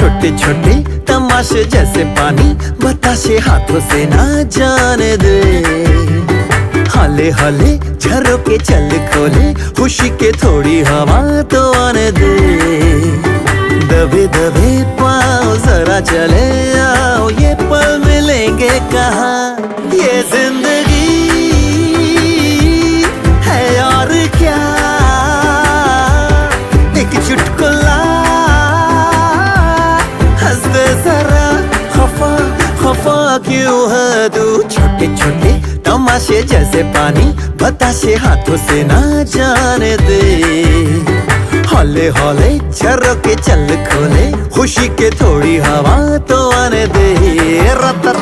छोटे छोटे तमाशे जैसे पानी, बताशे हाथों से ना जाने दे। हाले हाले झरोके चल खोले, खुशी के थोड़ी हवा तो आने दे। दबे दबे पाँव जरा चले आओ, ये पल मिलेंगे कहाँ, ये जिंदगी है और क्या। एक चुटकुला हंस दे जरा, खफा खफा क्यों है तू। छोटे छोटे तमाशे जैसे पानी, बताशे हाथों से ना जाने दे। हौले हौले झरोके चल खोले, खुशी के थोड़ी हवा तो आने दे। रता